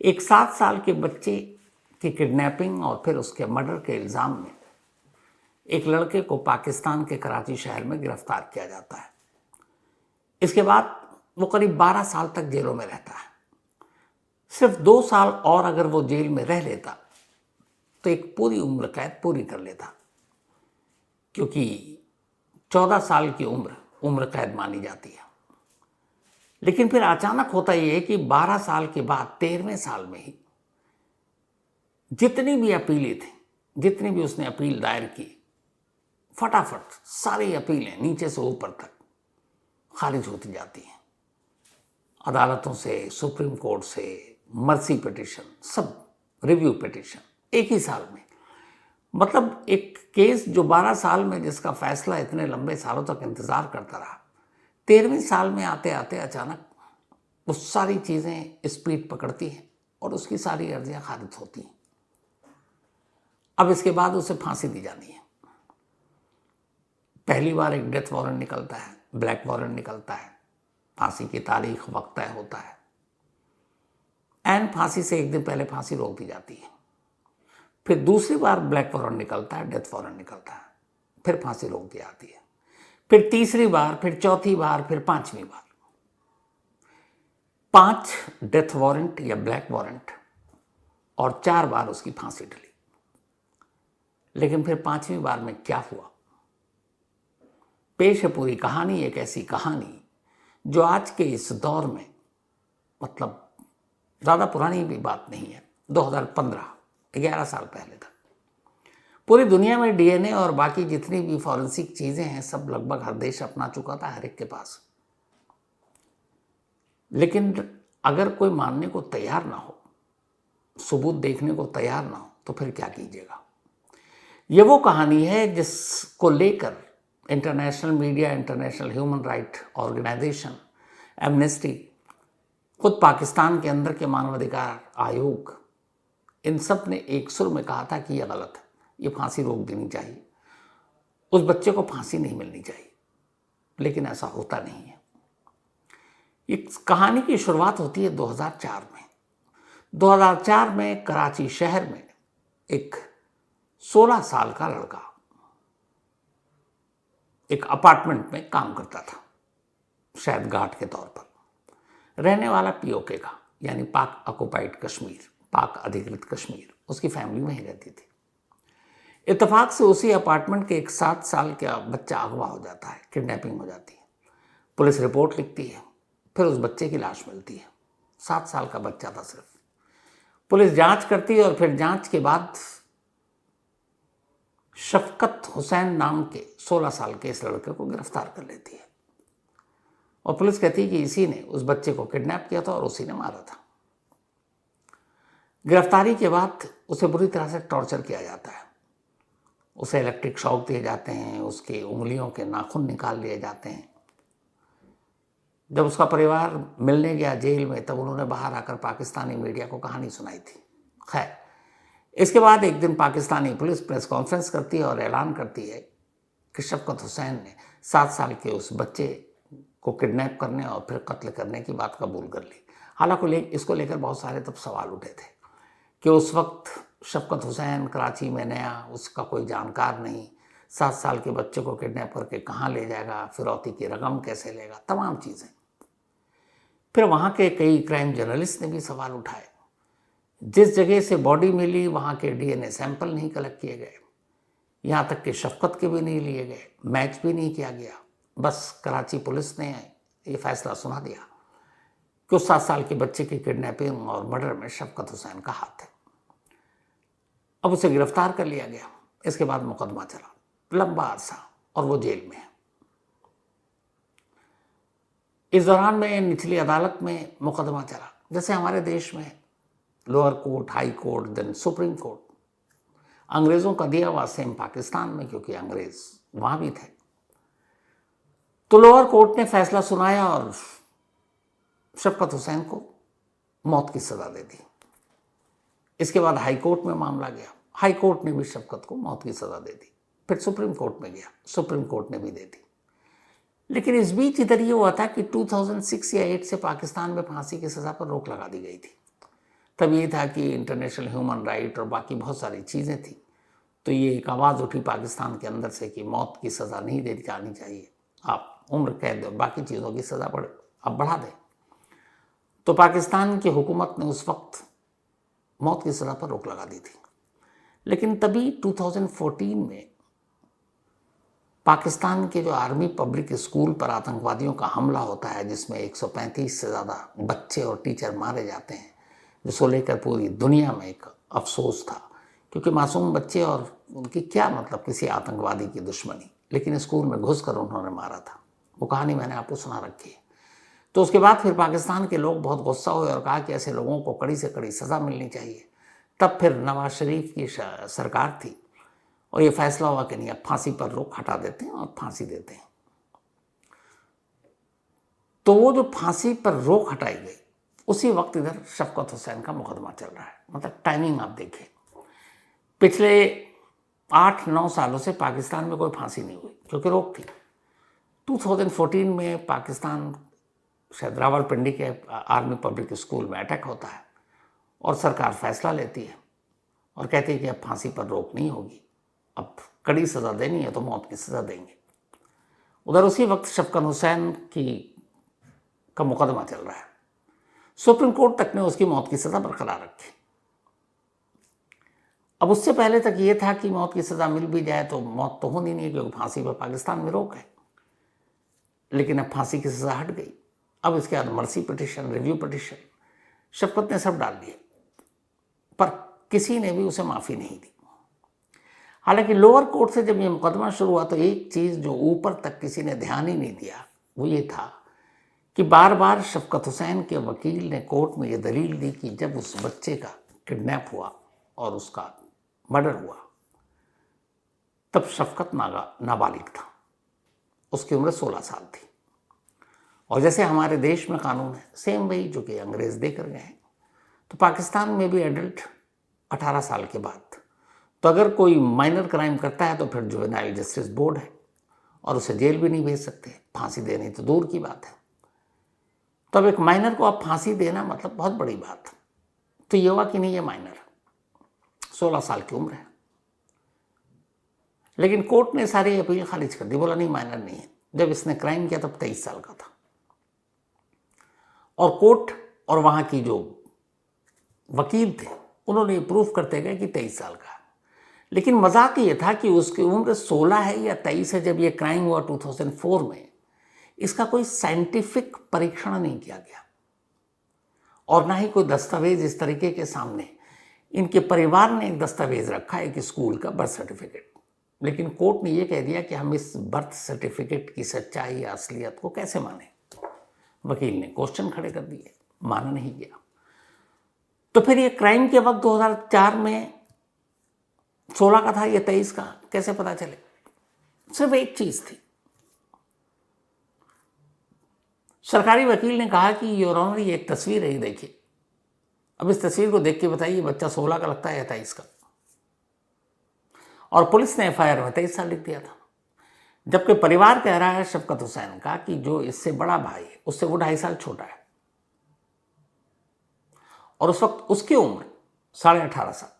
एक 7 साल के बच्चे की किडनैपिंग और फिर उसके मर्डर के इल्ज़ाम में एक लड़के को पाकिस्तान के कराची शहर में गिरफ्तार किया जाता है। इसके बाद वो करीब 12 साल तक जेलों में रहता है। सिर्फ 2 साल और अगर वो जेल में रह लेता तो एक पूरी उम्र कैद पूरी कर लेता, क्योंकि 14 साल की उम्र कैद मानी जाती है। लेकिन फिर अचानक होता यह है कि 12 साल के बाद 13वें साल में ही जितनी भी अपीलें थी, जितनी भी उसने अपील दायर की, फटाफट सारी अपीलें नीचे से ऊपर तक खारिज होती जाती हैं। अदालतों से, सुप्रीम कोर्ट से, मर्सी पिटिशन, सब रिव्यू पिटिशन एक ही साल में। मतलब एक केस जो 12 साल में जिसका फैसला इतने लंबे सालों तक इंतजार करता रहा, 13वें साल में आते आते अचानक वो सारी चीज़ें स्पीड पकड़ती हैं और उसकी सारी अर्जियां खारिज होती हैं। अब इसके बाद उसे फांसी दी जानी है। पहली बार एक डेथ वारंट निकलता है, ब्लैक वारंट निकलता है, फांसी की तारीख वक्त तय होता है। एन फांसी से एक दिन पहले फांसी रोक दी जाती है। फिर दूसरी बार ब्लैक वारंट निकलता है, डेथ वारंट निकलता है, फिर फांसी रोक दी जाती है। फिर तीसरी बार, फिर चौथी बार, फिर 5वीं बार। 5 डेथ वारंट या ब्लैक वारंट और 4 बार उसकी फांसी टली। लेकिन फिर 5वीं बार में क्या हुआ, पेश है पूरी कहानी। एक ऐसी कहानी जो आज के इस दौर में, मतलब ज़्यादा पुरानी भी बात नहीं है, 2015, 11 साल पहले तक पूरी दुनिया में डीएनए और बाकी जितनी भी फॉरेंसिक चीज़ें हैं सब लगभग हर देश अपना चुका था, हर एक के पास। लेकिन अगर कोई मानने को तैयार ना हो, सबूत देखने को तैयार ना हो, तो फिर क्या कीजिएगा। ये वो कहानी है जिसको लेकर international media, international human right organisation, Amnesty, खुद पाकिस्तान के अंदर के मानवाधिकार आयोग, इन सब ने एक सुर में कहा था कि यह गलत है, ये फांसी रोक देनी चाहिए, उस बच्चे को फांसी नहीं मिलनी चाहिए। लेकिन ऐसा होता नहीं है। इस कहानी की शुरुआत होती है 2004 में। 2004 में कराची शहर में एक 16 साल का लड़का एक अपार्टमेंट में काम करता था, शायद गार्ड के तौर पर, रहने वाला पीओके का, यानी पाक ऑक्युपाइड कश्मीर, पाक अधिकृत कश्मीर। उसकी फैमिली वहीं रहती थी। इत्तेफाक से उसी अपार्टमेंट के एक 7 साल का बच्चा अगवा हो जाता है, किडनैपिंग हो जाती है। पुलिस रिपोर्ट लिखती है, फिर उस बच्चे की लाश मिलती है। 7 साल का बच्चा था सिर्फ। पुलिस जांच करती है और फिर जांच के बाद शफकत हुसैन नाम के 16 साल के इस लड़के को गिरफ्तार कर लेती है। और पुलिस कहती है कि इसी ने उस बच्चे को किडनैप किया था और उसी ने मारा था। गिरफ्तारी के बाद उसे बुरी तरह से टॉर्चर किया जाता है। उसे इलेक्ट्रिक शॉक दिए जाते हैं, उसकी उंगलियों के नाखून निकाल लिए जाते हैं। जब उसका परिवार मिलने गया जेल में, तब उन्होंने बाहर आकर पाकिस्तानी मीडिया को कहानी सुनाई थी। खैर, इसके बाद एक दिन पाकिस्तानी पुलिस प्रेस कॉन्फ्रेंस करती है और ऐलान करती है कि शफकत हुसैन ने 7 साल के उस बच्चे को किडनैप करने और फिर कत्ल करने की बात कबूल कर ली। हालांकि इसको लेकर बहुत सारे तब सवाल उठे थे कि उस वक्त शफकत हुसैन कराची में नया, उसका कोई जानकार नहीं, 7 साल के बच्चे को किडनैप करके कहाँ ले जाएगा, फिरौती की रकम कैसे लेगा, तमाम चीज़ें। फिर वहाँ के कई क्राइम जर्नलिस्ट ने भी सवाल उठाए। जिस जगह से बॉडी मिली वहाँ के डीएनए सैंपल नहीं कलेक्ट किए गए, यहाँ तक कि शफकत के भी नहीं लिए गए, मैच भी नहीं किया गया। बस कराची पुलिस ने ये फैसला सुना दिया कि उस 7 साल के बच्चे की किडनैपिंग और मर्डर में शफकत हुसैन का हाथ है। अब उसे गिरफ्तार कर लिया गया। इसके बाद मुकदमा चला लंबा अरसा और वो जेल में है। इस दौरान में निचली अदालत में मुकदमा चला, जैसे हमारे देश में lower court, high court, then supreme court. अंग्रेज़ों का दिया हुआ सेम पाकिस्तान में, क्योंकि अंग्रेज़ वहाँ भी थे। तो लोअर कोर्ट ने फैसला सुनाया और शफकत हुसैन को मौत की सज़ा दे दी। इसके बाद हाई कोर्ट में मामला गया, हाई कोर्ट ने भी शफकत को मौत की सज़ा दे दी। फिर सुप्रीम कोर्ट में गया, सुप्रीम कोर्ट ने भी दे दी। लेकिन इस बीच इधर ये हुआ था कि 2006 या 8 से पाकिस्तान में फांसी की सज़ा पर रोक लगा दी गई थी। तब ये था कि इंटरनेशनल ह्यूमन राइट और बाकी बहुत सारी चीज़ें थी, तो ये एक आवाज़ उठी पाकिस्तान के अंदर से कि मौत की सज़ा नहीं दी जानी चाहिए, आप उम्र कैद और बाकी चीज़ों की सज़ा अब बढ़ा दें। तो पाकिस्तान की हुकूमत ने उस वक्त मौत की सज़ा पर रोक लगा दी थी। लेकिन तभी 2014 में पाकिस्तान के जो आर्मी पब्लिक स्कूल पर आतंकवादियों का हमला होता है, जिसमें 135 से ज़्यादा बच्चे और टीचर मारे जाते हैं, जिसको लेकर पूरी दुनिया में एक अफसोस था, क्योंकि मासूम बच्चे और उनकी क्या मतलब किसी आतंकवादी की दुश्मनी, लेकिन स्कूल में घुसकर उन्होंने मारा था। वो कहानी मैंने आपको सुना रखी है। तो उसके बाद फिर पाकिस्तान के लोग बहुत गुस्सा हुए और कहा कि ऐसे लोगों को कड़ी से कड़ी सज़ा मिलनी चाहिए। तब फिर नवाज शरीफ की सरकार थी और ये फैसला हुआ कि नहीं, अब फांसी पर रोक हटा देते हैं और फांसी देते हैं। तो वो जो फांसी पर रोक हटाई गई, उसी वक्त इधर शफकत हुसैन का मुकदमा चल रहा है। मतलब टाइमिंग आप देखिए, पिछले 8-9 सालों से पाकिस्तान में कोई फांसी नहीं हुई क्योंकि रोक थी। 2014 में पाकिस्तान शायद रावलपिंडी के आर्मी पब्लिक स्कूल में अटैक होता है और सरकार फैसला लेती है और कहती है कि अब फांसी पर रोक नहीं होगी, अब कड़ी सज़ा देनी है तो मौत की सज़ा देंगे। उधर उसी वक्त शफकत हुसैन का मुकदमा चल रहा है। सुप्रीम कोर्ट तक ने उसकी मौत की सज़ा बरकरार रखी। अब उससे पहले तक ये था कि मौत की सज़ा मिल भी जाए तो मौत तो होनी नहीं है, क्योंकि फांसी पर पाकिस्तान में रोक है। लेकिन अब फांसी की सज़ा हट गई। अब इसके बाद मर्सी पिटिशन, रिव्यू पिटिशन, शफकत ने सब डाल दिए, पर किसी ने भी उसे माफ़ी नहीं दी। हालांकि लोअर कोर्ट से जब ये मुकदमा शुरू हुआ तो एक चीज़ जो ऊपर तक किसी ने ध्यान ही नहीं दिया, वो ये था कि बार बार शफकत हुसैन के वकील ने कोर्ट में ये दलील दी कि जब उस बच्चे का किडनैप हुआ और उसका मर्डर हुआ, तब शफकत नाबालिग था, उसकी उम्र 16 साल थी। और जैसे हमारे देश में कानून है सेम वही जो कि अंग्रेज़ देकर गए हैं, तो पाकिस्तान में भी एडल्ट 18 साल के बाद, तो अगर कोई माइनर क्राइम करता है तो फिर जुवेनाइल जस्टिस बोर्ड है और उसे जेल भी नहीं भेज सकते, फांसी देनी तो दूर की बात है। तो अब एक माइनर को आप फांसी देना मतलब बहुत बड़ी बात। तो ये हुआ कि नहीं, ये माइनर 16 साल की उम्र है, लेकिन कोर्ट ने सारी अपील खारिज कर दी, बोला नहीं माइनर नहीं है। जब इसने क्राइम किया तब 23 साल का था और कोर्ट और वहाँ की जो वकील थे उन्होंने प्रूफ करते गए कि 23 साल का है। लेकिन मजाक ये था कि उसकी उम्र 16 है या 23 है। जब ये क्राइम हुआ 2004 में, इसका कोई साइंटिफिक परीक्षण नहीं किया गया और ना ही कोई दस्तावेज इस तरीके के सामने। इनके परिवार ने एक दस्तावेज रखा है कि स्कूल का बर्थ सर्टिफिकेट, लेकिन कोर्ट ने यह कह दिया कि हम इस बर्थ सर्टिफिकेट की सच्चाई या असलियत को कैसे माने। वकील ने क्वेश्चन खड़े कर दिए, माना नहीं गया। तो फिर ये क्राइम के वक्त 2004 में 16 का था, ये 23 का कैसे पता चले? सिर्फ एक चीज थी, सरकारी वकील ने कहा कि योर ऑनर ये एक तस्वीर है, ये देखिए, अब इस तस्वीर को देख के बताइए बच्चा 16 का लगता है या 23 का। और पुलिस ने एफआईआर में 23 साल लिख दिया था, जबकि परिवार कह रहा है शफकत हुसैन का कि जो इससे बड़ा भाई है उससे वो 2.5 साल छोटा है और उस वक्त उसकी उम्र 18.5 साल।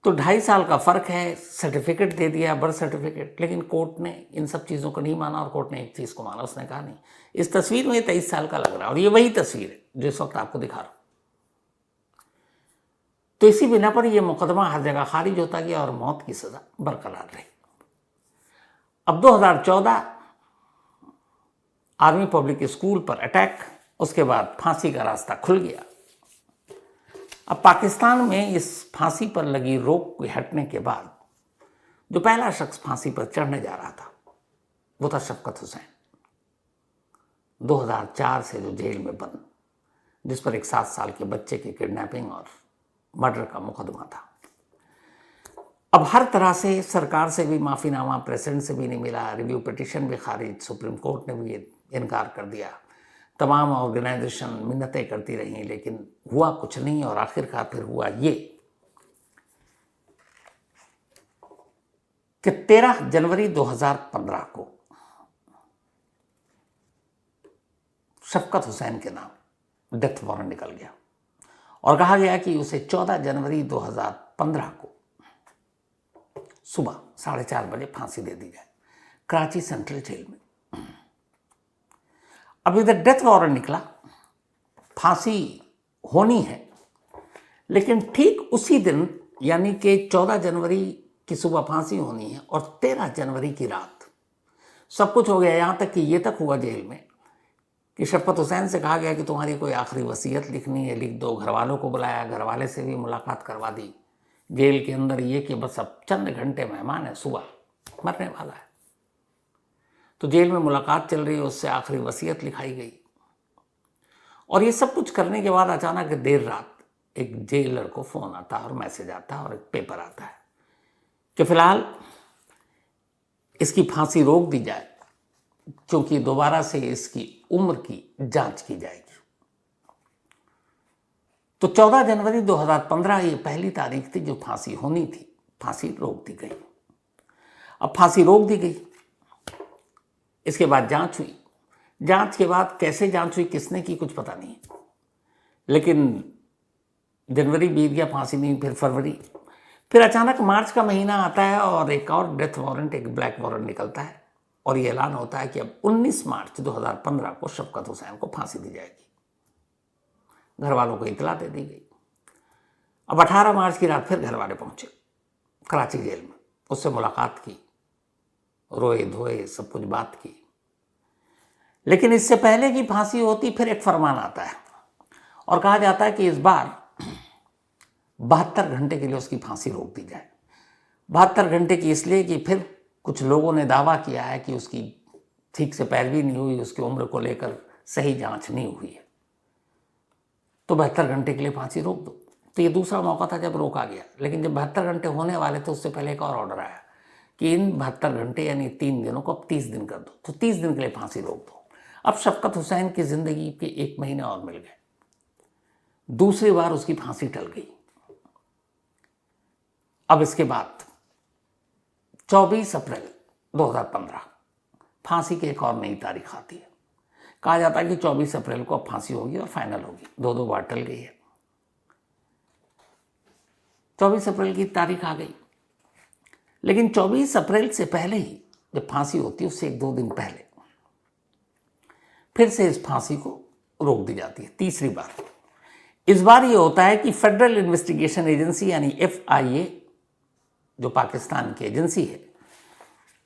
तो 2.5 साल का फर्क है। सर्टिफिकेट दे दिया, बर्थ सर्टिफिकेट, लेकिन कोर्ट ने इन सब चीज़ों को नहीं माना और कोर्ट ने एक चीज़ को माना, उसने कहा नहीं, इस तस्वीर में 23 साल का लग रहा है और ये वही तस्वीर है जो इस वक्त आपको दिखा रहा हूं। तो इसी बिना पर यह मुकदमा हर जगह खारिज होता गया और मौत की सजा बरकरार रही। अब 2014 आर्मी पब्लिक स्कूल पर अटैक, उसके बाद फांसी का रास्ता खुल गया। अब पाकिस्तान में इस फांसी पर लगी रोक हटने के बाद जो पहला शख्स फांसी पर चढ़ने जा रहा था वो था शफकत हुसैन, 2004 से जो जेल में बंद, जिस पर एक 7 साल के बच्चे की किडनैपिंग और मर्डर का मुकदमा था। अब हर तरह से सरकार से भी माफीनामा, प्रेसिडेंट से भी नहीं मिला, रिव्यू पिटीशन भी खारिज, सुप्रीम कोर्ट ने भी इनकार कर दिया, तमाम ऑर्गेनाइजेशन मिन्नतें करती रहीं, लेकिन हुआ कुछ नहीं। और आखिरकार फिर हुआ ये कि 13 जनवरी 2015 को शफकत हुसैन के नाम डेथ वारंट निकल गया। और कहा गया कि उसे 14 जनवरी 2015 को सुबह 4:30 बजे फांसी दे दी जाए कराची सेंट्रल जेल में। अब इधर डेथ वारंट निकला, फांसी होनी है, लेकिन ठीक उसी दिन यानी कि 14 जनवरी की सुबह फांसी होनी है और 13 जनवरी की रात सब कुछ हो गया। यहाँ तक कि ये तक हुआ जेल में कि शफकत हुसैन से कहा गया कि तुम्हारी कोई आखिरी वसीयत लिखनी है, लिख दो। घर वालों को बुलाया, घर वाले से भी मुलाकात करवा दी जेल के अंदर, ये कि बस अब चंद घंटे मेहमान है, सुबह मरने वाला है। तो जेल में मुलाकात चल रही है, उससे आखिरी वसीयत लिखाई गई। और ये सब कुछ करने के बाद अचानक देर रात एक जेलर को फ़ोन आता है और मैसेज आता है और एक पेपर आता है कि फ़िलहाल इसकी फांसी रोक दी जाए क्योंकि दोबारा से इसकी उम्र की जांच की जाएगी। तो 14 जनवरी 2015 ये पहली तारीख थी जो फांसी होनी थी, फांसी रोक दी गई। अब फांसी रोक दी गई, इसके बाद जांच हुई। जांच के बाद कैसे जांच हुई, किसने की, कुछ पता नहीं, लेकिन जनवरी बीत गया, फांसी नहीं। फिर फरवरी, फिर अचानक मार्च का महीना आता है और एक और डेथ वारंट, एक ब्लैक वारंट निकलता है और ये ऐलान होता है कि अब 19 मार्च 2015 को शफकत हुसैन को फांसी दी जाएगी। घर वालों को इतला दे दी गई। अब 18 मार्च की रात फिर घर वाले पहुंचे कराची जेल में, उससे मुलाकात की, रोए धोए, सब कुछ बात की। लेकिन इससे पहले कि फांसी होती फिर एक फरमान आता है और कहा जाता है कि इस बार 72 घंटे के लिए उसकी फांसी रोक दी जाए। 72 घंटे की इसलिए कि फिर कुछ लोगों ने दावा किया है कि उसकी ठीक से पैरवी नहीं हुई, उसकी उम्र को लेकर सही जांच नहीं हुई है, तो 72 घंटे के लिए फांसी रोक दो। तो ये दूसरा मौका था जब रोका गया। लेकिन जब 72 घंटे होने वाले थे उससे पहले एक और ऑर्डर आया कि इन 72 घंटे यानी 3 दिनों को अब 30 दिन कर दो, तो 30 दिन के लिए फांसी रोक दो। अब शफकत हुसैन की ज़िंदगी के 1 महीने और मिल गए। दूसरी बार उसकी फांसी टल गई। अब इसके बाद 24 अप्रैल 2015 फांसी की एक और नई तारीख आती है। कहा जाता है कि 24 अप्रैल को अब फांसी होगी और फाइनल होगी। 2 बार टल गई है। 24 अप्रैल की तारीख आ गई, लेकिन 24 अप्रैल से पहले ही जब फांसी होती है उससे 1-2 दिन पहले फिर से इस फांसी को रोक दी जाती है, तीसरी बार। इस बार ये होता है कि फेडरल इन्वेस्टिगेशन एजेंसी यानी FIA जो पाकिस्तान की एजेंसी है,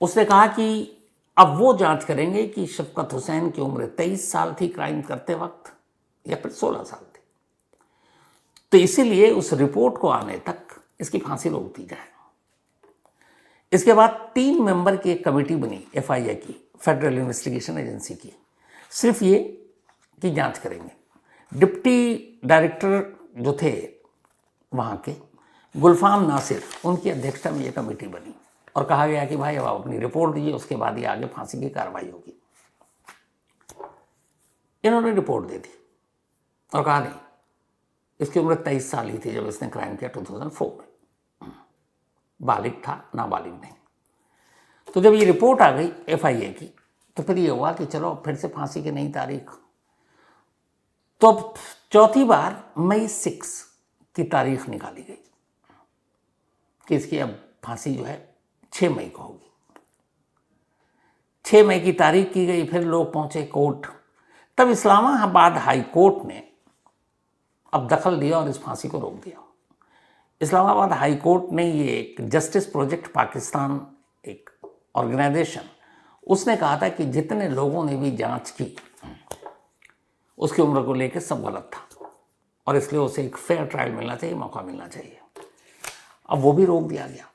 उसने कहा कि अब वो जांच करेंगे कि शफकत हुसैन की उम्र 23 साल थी क्राइम करते वक्त या फिर 16 साल थी। तो इसीलिए उस रिपोर्ट को आने तक इसकी फांसी रोक दी जाए। इसके बाद 3 मेंबर की एक कमेटी बनी FIA की, फेडरल इन्वेस्टिगेशन एजेंसी की, सिर्फ ये की जांच करेंगे। डिप्टी डायरेक्टर जो थे वहाँ के गुलफाम नासिर, उनकी अध्यक्षता में ये कमेटी बनी और कहा गया कि भाई अब आप अपनी रिपोर्ट दीजिए, उसके बाद ही आगे फांसी की कार्रवाई होगी। इन्होंने रिपोर्ट दे दी और कहा नहीं, इसकी उम्र 23 साल ही थी जब इसने क्राइम किया 2004 में, बालिग था, नाबालिग नहीं। तो जब ये रिपोर्ट आ गई FIA की, तो फिर ये हुआ कि चलो फिर से फांसी की नई तारीख। तो अब चौथी बार मई 6 की तारीख निकाली गई कि इसकी अब फांसी जो है 6 मई को होगी। 6 मई की तारीख की गई। फिर लोग पहुंचे कोर्ट। तब इस्लामाबाद हाई कोर्ट ने अब दखल दिया और इस फांसी को रोक दिया। इस्लामाबाद हाई कोर्ट ने ये एक जस्टिस प्रोजेक्ट पाकिस्तान, एक ऑर्गेनाइजेशन, उसने कहा था कि जितने लोगों ने भी जांच की उसकी उम्र को लेकर सब गलत था और इसलिए उसे एक फेयर ट्रायल मिलना चाहिए, मौका मिलना चाहिए। अब वो भी रोक दिया गया।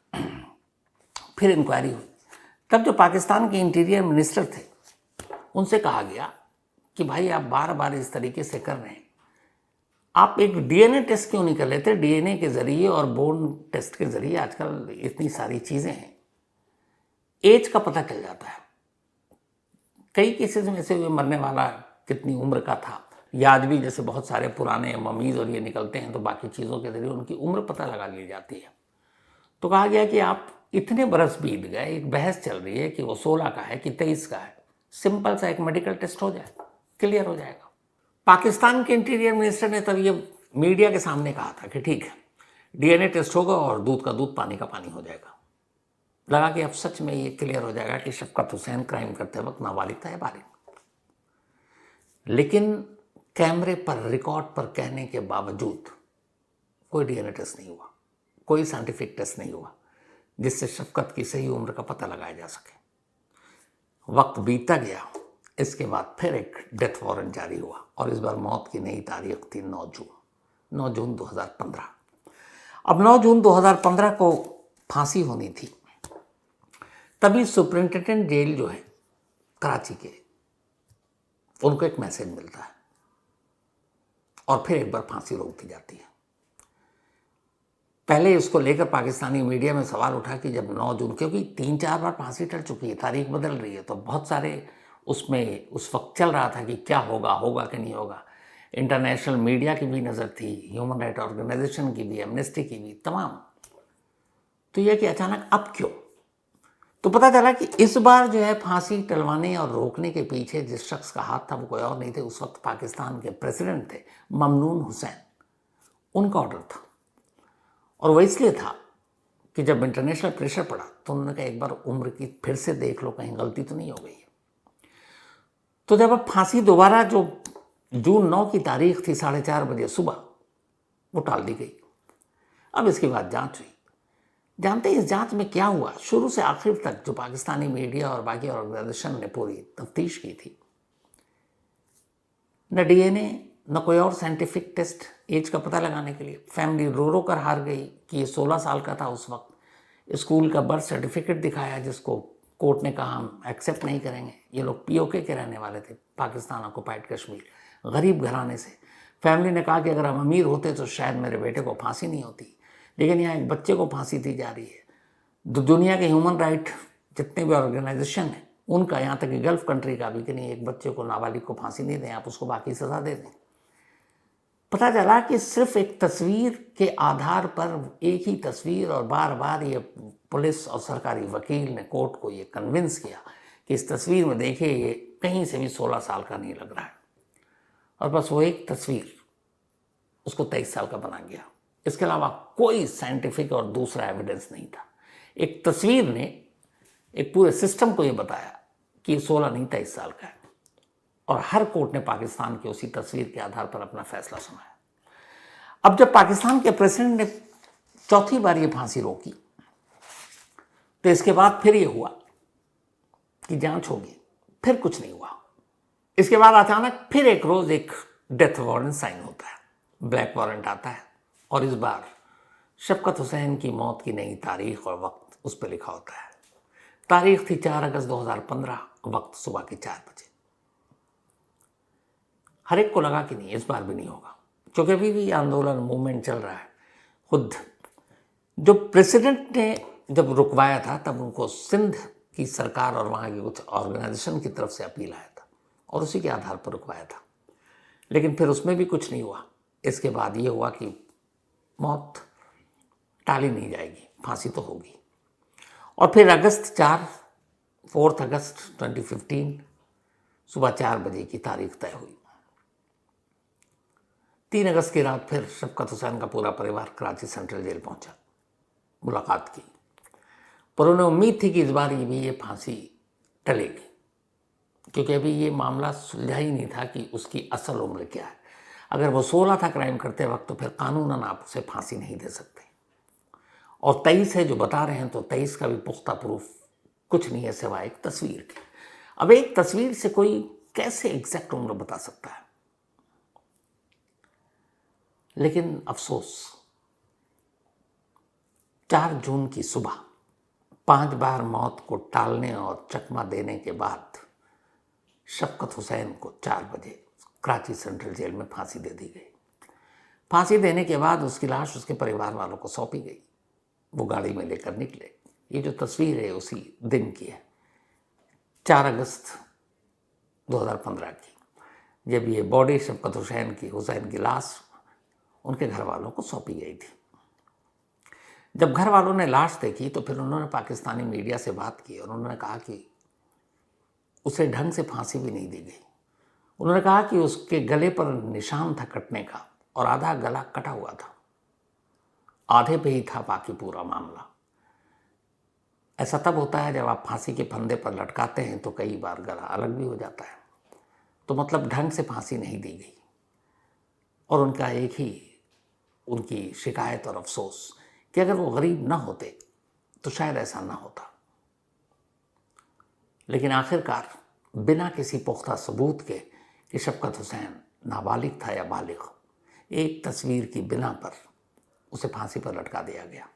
फिर इंक्वायरी हुई। तब जो पाकिस्तान के इंटीरियर मिनिस्टर थे उनसे कहा गया कि भाई आप बार बार इस तरीके से कर रहे हैं, आप एक DNA टेस्ट क्यों नहीं कर लेते? DNA के ज़रिए और बोन टेस्ट के ज़रिए आजकल इतनी सारी चीज़ें हैं, एज का पता चल जाता है। कई केसेस में से मरने वाला कितनी उम्र का था, या आज भी जैसे बहुत सारे पुराने ममीज़ और ये निकलते हैं तो बाकी चीज़ों के ज़रिए उनकी उम्र पता लगा ली जाती है। तो कहा गया कि आप इतने बरस बीत गए, एक बहस चल रही है कि वो 16 का है कि 23 का है, सिंपल सा एक मेडिकल टेस्ट हो जाए, क्लियर हो जाएगा। पाकिस्तान के इंटीरियर मिनिस्टर ने तब ये मीडिया के सामने कहा था कि ठीक है, डीएनए टेस्ट होगा और दूध का दूध पानी का पानी हो जाएगा। लगा कि अब सच में ये क्लियर हो जाएगा कि शफकत हुसैन क्राइम करते वक्त नाबालिग था या बालिग। लेकिन कैमरे पर रिकॉर्ड पर कहने के बावजूद कोई डीएनए टेस्ट नहीं हुआ, कोई साइंटिफिक टेस्ट नहीं हुआ जिससे शफकत की सही उम्र का पता लगाया जा सके। वक्त बीतता गया, इसके बाद फिर एक डेथ वारंट जारी हुआ और इस बार मौत की नई तारीख थी 9 जून 2015। अब 9 जून 2015 को फांसी होनी थी। तभी सुपरिंटेंडेंट जेल जो है कराची के, उनको एक मैसेज मिलता है और फिर एक बार फांसी रोक दी जाती है। पहले इसको लेकर पाकिस्तानी मीडिया में सवाल उठा कि जब 9 जून, क्योंकि 3-4 बार फांसी टल चुकी है, तारीख बदल रही है, तो बहुत सारे उसमें उस वक्त चल रहा था कि क्या होगा कि नहीं होगा। इंटरनेशनल मीडिया की भी नज़र थी, ह्यूमन राइट ऑर्गेनाइजेशन की भी, एमनेस्टी की भी, तमाम। तो यह कि अचानक अब क्यों? तो पता चला कि इस बार जो है फांसी टलवाने और रोकने के पीछे जिस शख्स का हाथ था वो कोई और नहीं थे, उस वक्त पाकिस्तान के प्रेसिडेंट थे ममनून हुसैन। उनका ऑर्डर था और वो इसलिए था कि जब इंटरनेशनल प्रेशर पड़ा तो उन्होंने कहा एक बार उम्र की फिर से देख लो, कहीं गलती तो नहीं हो गई है। तो जब अब फांसी दोबारा जो जून 9 की तारीख थी 4:30 बजे सुबह, वो टाल दी गई। अब इसके बाद जांच हुई। जानते हैं इस जांच में क्या हुआ? शुरू से आखिर तक जो पाकिस्तानी मीडिया और बाकी ऑर्गेनाइजेशन ने पूरी तफ्तीश की थी, न डीएनए न कोई और साइंटिफिक टेस्ट एज का पता लगाने के लिए। फैमिली रो रो कर हार गई कि ये 16 साल का था उस वक्त। स्कूल का बर्थ सर्टिफिकेट दिखाया जिसको कोर्ट ने कहा हम एक्सेप्ट नहीं करेंगे। ये लोग पीओके के रहने वाले थे, पाकिस्तान ऑक्युपाइड कश्मीर, गरीब घराने से। फैमिली ने कहा कि अगर हम अमीर होते तो शायद मेरे बेटे को फांसी नहीं होती, लेकिन यहाँ एक बच्चे को फांसी दी जा रही है। दुनिया के ह्यूमन राइट जितने भी ऑर्गेनाइजेशन हैं उनका, यहाँ तक कि गल्फ कंट्री का भी, कि नहीं एक बच्चे को, नाबालिग को फांसी नहीं दें, आप उसको बाकी सज़ा दे दें। पता चला कि सिर्फ एक तस्वीर के आधार पर, एक ही तस्वीर, और बार बार ये पुलिस और सरकारी वकील ने कोर्ट को ये कन्विंस किया कि इस तस्वीर में देखिए ये कहीं से भी 16 साल का नहीं लग रहा है, और बस वो एक तस्वीर उसको 23 साल का बना गया। इसके अलावा कोई साइंटिफिक और दूसरा एविडेंस नहीं था। एक तस्वीर ने एक पूरे सिस्टम को ये बताया कि ये 16 नहीं 23 साल का है, और हर कोर्ट ने पाकिस्तान की उसी तस्वीर के आधार पर अपना फैसला सुनाया। अब जब पाकिस्तान के प्रेसिडेंट ने चौथी बार ये फांसी रोकी तो इसके बाद फिर ये हुआ कि जांच होगी, फिर कुछ नहीं हुआ। इसके बाद अचानक फिर एक रोज एक डेथ वारंट साइन होता है, ब्लैक वारंट आता है, और इस बार शफकत हुसैन की मौत की नई तारीख और वक्त उस पर लिखा होता है। तारीख थी 4 अगस्त 2015, वक्त सुबह के 4 बजे। हर एक को लगा कि नहीं इस बार भी नहीं होगा, क्योंकि अभी भी आंदोलन मूवमेंट चल रहा है। खुद जो प्रेसिडेंट ने जब रुकवाया था तब उनको सिंध की सरकार और वहाँ की कुछ ऑर्गेनाइजेशन की तरफ से अपील आया था और उसी के आधार पर रुकवाया था, लेकिन फिर उसमें भी कुछ नहीं हुआ। इसके बाद ये हुआ कि मौत टाली नहीं जाएगी, फांसी तो होगी। और फिर 4 अगस्त 2015 सुबह 4 बजे की तारीख तय हुई। 3 अगस्त की रात फिर शफकत हुसैन का पूरा परिवार कराची सेंट्रल जेल पहुंचा, मुलाकात की, पर उन्हें उम्मीद थी कि इस बार ये फांसी टलेगी, क्योंकि अभी ये मामला सुलझा ही नहीं था कि उसकी असल उम्र क्या है। अगर वो 16 था क्राइम करते वक्त तो फिर कानूनन आप उसे फांसी नहीं दे सकते, और 23 है जो बता रहे हैं, तो 23 का भी पुख्ता प्रूफ कुछ नहीं है सिवाय एक तस्वीर के। अब एक तस्वीर से कोई कैसे एग्जैक्ट उम्र बता सकता है? लेकिन अफसोस 4 जून की सुबह 5 बार मौत को टालने और चकमा देने के बाद शफकत हुसैन को 4 बजे कराची सेंट्रल जेल में फांसी दे दी गई। फांसी देने के बाद उसकी लाश उसके परिवार वालों को सौंपी गई। वो गाड़ी में लेकर निकले। ये जो तस्वीर है उसी दिन की है, 4 अगस्त 2015 की, जब ये बॉडी शफकत हुसैन की लाश उनके घर वालों को सौंपी गई थी। जब घर वालों ने लाश देखी तो फिर उन्होंने पाकिस्तानी मीडिया से बात की और उन्होंने कहा कि उसे ढंग से फांसी भी नहीं दी गई। उन्होंने कहा कि उसके गले पर निशान था कटने का, और आधा गला कटा हुआ था, आधे पे ही था बाकी पूरा मामला। ऐसा तब होता है जब आप फांसी के फंदे पर लटकाते हैं तो कई बार गला अलग भी हो जाता है। तो मतलब ढंग से फांसी नहीं दी गई, और उनका एक ही उनकी शिकायत और अफसोस कि अगर वो गरीब ना होते तो शायद ऐसा ना होता। लेकिन आखिरकार बिना किसी पुख्ता सबूत के कि शफकत हुसैन नाबालिग था या बालिग, एक तस्वीर की बिना पर उसे फांसी पर लटका दिया गया।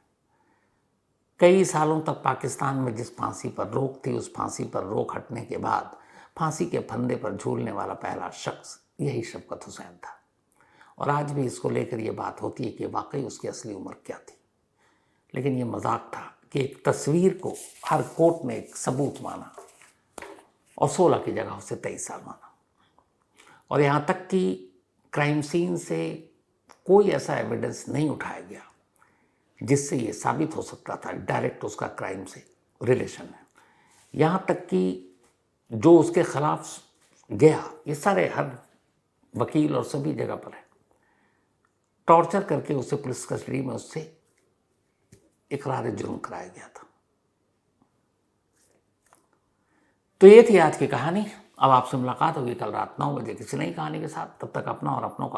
कई सालों तक पाकिस्तान में जिस फांसी पर रोक थी, उस फांसी पर रोक हटने के बाद फांसी के फंदे पर झूलने वाला पहला शख्स यही शफकत हुसैन था। और आज भी इसको लेकर ये बात होती है कि वाकई उसकी असली उम्र क्या थी। लेकिन ये मजाक था कि एक तस्वीर को हर कोर्ट ने एक सबूत माना और 16 की जगह उसे 23 साल माना। और यहाँ तक कि क्राइम सीन से कोई ऐसा एविडेंस नहीं उठाया गया जिससे ये साबित हो सकता था डायरेक्ट उसका क्राइम से रिलेशन है। यहाँ तक कि जो उसके खिलाफ गया, ये सारे हर वकील और सभी जगह पर है, टॉर्चर करके उसे पुलिस कस्टडी में उससे इकरार जुर्म कराया गया था। तो ये थी आज की कहानी। अब आपसे मुलाकात होगी कल रात 9 बजे किसी नई कहानी के साथ। तब तक अपना और अपनों का